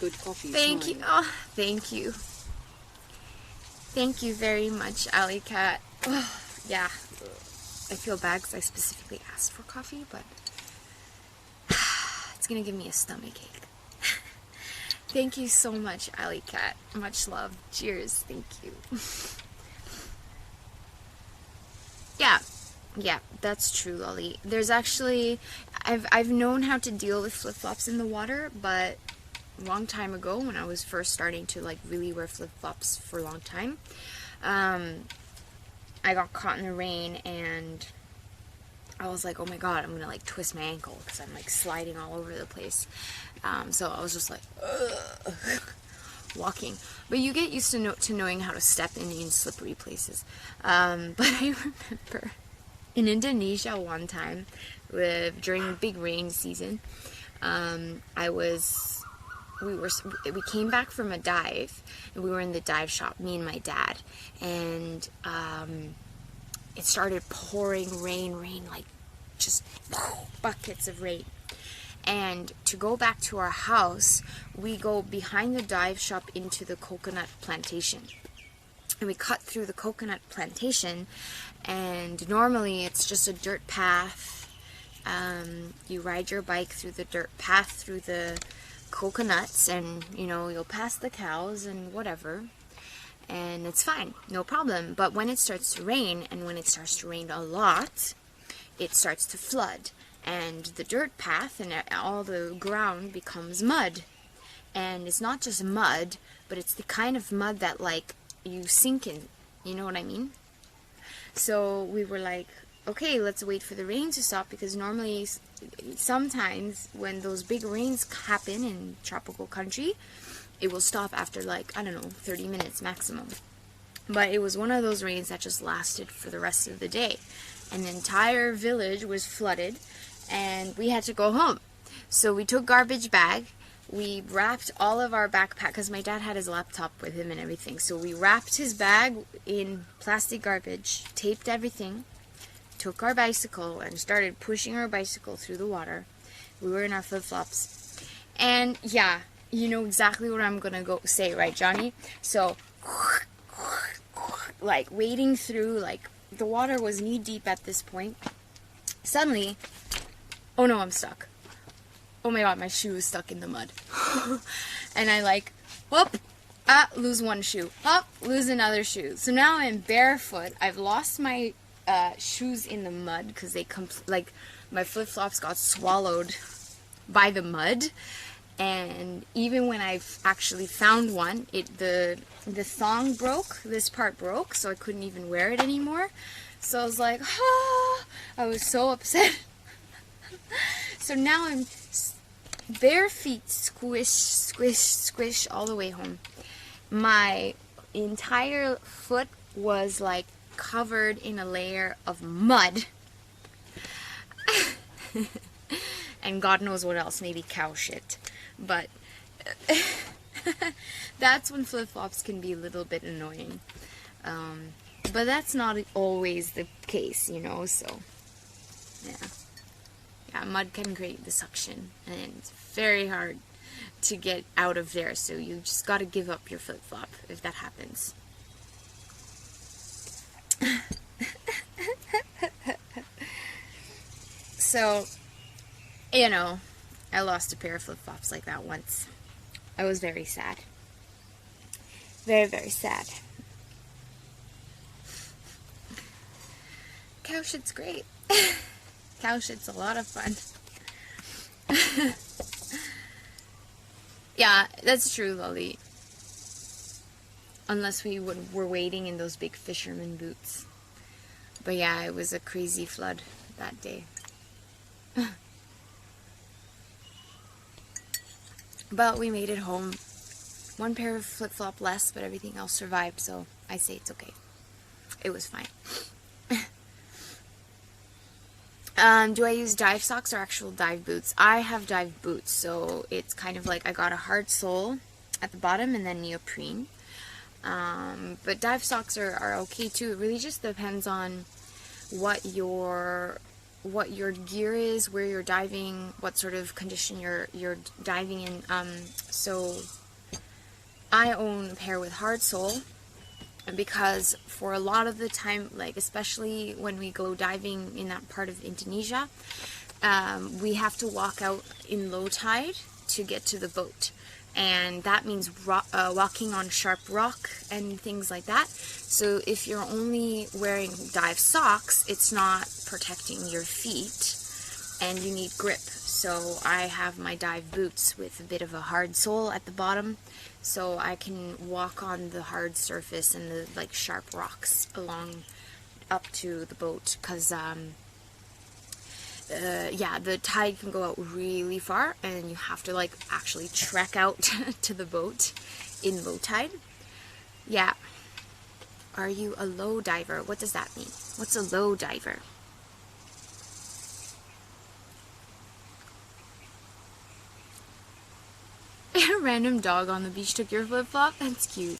good coffee. Thank you. Oh, thank you. Thank you very much, Alley Cat. Oh, yeah. I feel bad because I specifically asked for coffee, but it's gonna give me a stomachache. Thank you so much, Alley Cat. Much love. Cheers. Thank you. Yeah, that's true, Lolly. There's actually, I've known how to deal with flip-flops in the water, but a long time ago when I was first starting to like really wear flip-flops for a long time, I got caught in the rain and I was like, oh my god, I'm gonna like twist my ankle because I'm like sliding all over the place. So I was just like, ugh, walking. But you get used to knowing how to step in slippery places. But I remember in Indonesia one time, during big rain season, we came back from a dive, and we were in the dive shop, me and my dad, and it started pouring rain, like just buckets of rain. And to go back to our house, we go behind the dive shop into the coconut plantation. And we cut through the coconut plantation, and normally it's just a dirt path. You ride your bike through the dirt path through the coconuts, and you know, you'll pass the cows and whatever, and it's fine, no problem. But when it starts to rain, and when it starts to rain a lot, it starts to flood, and the dirt path and all the ground becomes mud. And it's not just mud, but it's the kind of mud that like you sink in, you know what I mean? So we were like, okay, let's wait for the rain to stop, because normally sometimes when those big rains happen in tropical country, it will stop after like, I don't know, 30 minutes maximum. But it was one of those rains that just lasted for the rest of the day. And the entire village was flooded, and we had to go home. So we took garbage bag, we wrapped all of our backpack, because my dad had his laptop with him and everything. So we wrapped his bag in plastic garbage, taped everything, took our bicycle, and started pushing our bicycle through the water. We were in our flip-flops. And yeah, you know exactly what I'm gonna go say, right, Johnny? So, like, wading through, like, the water was knee-deep at this point. Suddenly, oh no, I'm stuck. Oh my god, my shoe is stuck in the mud. And I like, whoop, lose one shoe. Lose another shoe. So now I'm barefoot. I've lost my shoes in the mud because they like my flip-flops got swallowed by the mud. And even when I've actually found one, the thong broke. This part broke, so I couldn't even wear it anymore. So I was like, I was so upset. So now I'm bare feet, squish, squish, squish all the way home. My entire foot was like covered in a layer of mud. And God knows what else, maybe cow shit. But that's when flip-flops can be a little bit annoying. But that's not always the case, you know, so yeah. Yeah, mud can create the suction, and it's very hard to get out of there, so you just gotta give up your flip-flop if that happens. So, you know, I lost a pair of flip-flops like that once. I was very sad. Very, very sad. Cow shit's great. Cow shit's a lot of fun. Yeah, that's true, Lolly. Unless we were wading in those big fisherman boots. But yeah, it was a crazy flood that day. But we made it home. One pair of flip-flop less, but everything else survived, so I say it's okay. It was fine. Do I use dive socks or actual dive boots? I have dive boots, so it's kind of like I got a hard sole at the bottom and then neoprene. But dive socks are okay too. It really just depends on what your what your gear is, where you're diving, what sort of condition you're diving in. So I own a pair with hard sole, because for a lot of the time, like especially when we go diving in that part of Indonesia, we have to walk out in low tide to get to the boat, and that means walking on sharp rock and things like that. So if you're only wearing dive socks, it's not protecting your feet, and you need grip. So I have my dive boots with a bit of a hard sole at the bottom, so I can walk on the hard surface and the like sharp rocks along up to the boat, because yeah, the tide can go out really far, and you have to like actually trek out to the boat in low tide. Yeah. Are you a low diver? What does that mean? What's a low diver? A random dog on the beach took your flip-flop? That's cute.